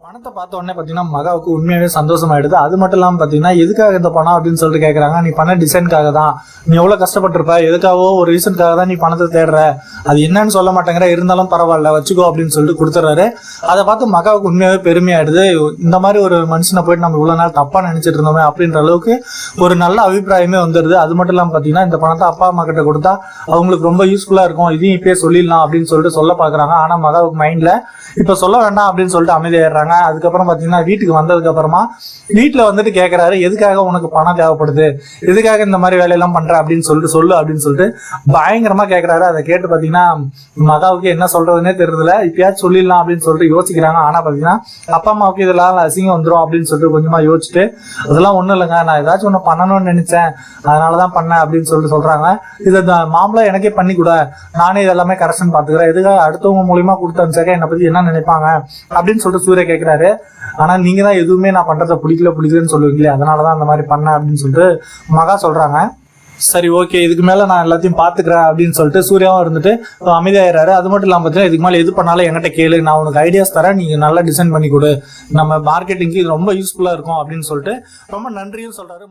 பணத்தை பார்த்த உடனே பார்த்தீங்கன்னா மகாவுக்கு உண்மையாகவே சந்தோஷமாயிடுது. அது மட்டும் இல்லாமல் பார்த்தீங்கன்னா எதுக்காக இந்த பணம் அப்படின்னு சொல்லிட்டு கேட்குறாங்க. நீ பண்ண டிசைனுக்காக தான், நீ எவ்வளோ கஷ்டப்பட்டிருப்ப, எதுக்காகவோ ஒரு ரீசனுக்காக தான் நீ பணத்தை தேடுற, அது என்னன்னு சொல்ல மாட்டேங்கிற, இருந்தாலும் பரவாயில்ல வச்சுக்கோ அப்படின்னு சொல்லிட்டு கொடுத்துட்றாரு. அதை பார்த்து மகாவுக்கு உண்மையாகவே பெருமையாயிடுது. இந்த மாதிரி ஒரு மனுஷனை போயிட்டு நம்ம இவ்வளோ நாள் தப்பாக நினச்சிட்டு இருந்தோமே அப்படின்ற அளவுக்கு ஒரு நல்ல அபிப்பிராயமே வந்துடுது. அது மட்டும் இல்லாமல் பார்த்தீங்கன்னா இந்த பணத்தை அப்பா அம்மா கிட்ட கொடுத்தா அவங்களுக்கு ரொம்ப யூஸ்ஃபுல்லாக இருக்கும், இதையும் இப்பயே சொல்லிடலாம் அப்படின்னு சொல்லிட்டு சொல்ல பார்க்குறாங்க. ஆனால் மகாவுக்கு மைண்டில் இப்போ சொல்ல வேண்டாம் அப்படின்னு சொல்லிட்டு அமைதியாயிடுறாங்க. அதுக்கப்புறம் பார்த்தீங்கன்னா வீட்டுக்கு வந்ததுக்கு அப்புறமா வீட்டில் வந்துட்டு கேட்குறாரு, எதுக்காக உனக்கு பணம் தேவைப்படுது, எதுக்காக இந்த மாதிரி வேலையெல்லாம் பண்ற அப்படின்னு சொல்லிட்டு சொல்லு அப்படின்னு சொல்லிட்டு பயங்கரமா கேட்குறாரு. அதை கேட்டு பார்த்தீங்கன்னா மகாவுக்கு என்ன சொல்றதுன்னே தெரியல. இப்பயாச்சும் சொல்லிடலாம் அப்படின்னு சொல்லிட்டு யோசிக்கிறாங்க. ஆனால் பார்த்தீங்கன்னா அப்பா அம்மாவுக்கு இதெல்லாம் அசிங்கம் வந்துடும் அப்படின்னு சொல்லிட்டு கொஞ்சமா யோசிச்சுட்டு அதெல்லாம் ஒன்றும் இல்லைங்க, நான் ஏதாச்சும் ஒன்று பண்ணணும்னு நினைச்சேன், அதனாலதான் பண்ணேன் அப்படின்னு சொல்லிட்டு சொல்றாங்க. இதை மாம்பழ எனக்கே பண்ணி கூட, நானே இதெல்லாமே கரெக்ஷன் பார்த்துக்கிறேன், எதுக்காக அடுத்தவங்க மூலியமா கொடுத்து அனுப்பிச்சாக்க என்னை பத்தி என்ன நினைப்பாங்க அப்படின்னு சொல்லிட்டு சூர்யா கேட்கிறாரு. ஆனா நீங்க தான் எதுவுமே நான் பண்றதை பிடிக்கலன்னு சொல்லுவீங்களே, அதனாலதான் அந்த மாதிரி பண்ணேன் அப்படின்னு சொல்லிட்டு மகா சொல்றாங்க. சரி ஓகே, இதுக்கு மேல நான் எல்லாத்தையும் பாத்துக்கிறேன் அப்படின்னு சொல்லிட்டு சூர்யாவும் இருந்துட்டு அமைதியாயிராரு. அது மட்டும் இல்லாம பார்த்தீங்கன்னா இதுக்கு மேலே எது பண்ணாலும் என்கிட்ட கேளு, நான் உனக்கு ஐடியாஸ் தரேன், நீங்க நல்லா டிசைன் பண்ணி கொடு, நம்ம மார்க்கெட்டிங்க்கு இது ரொம்ப யூஸ்ஃபுல்லா இருக்கும் அப்படின்னு சொல்லிட்டு ரொம்ப நன்றியும் சொல்றாரு.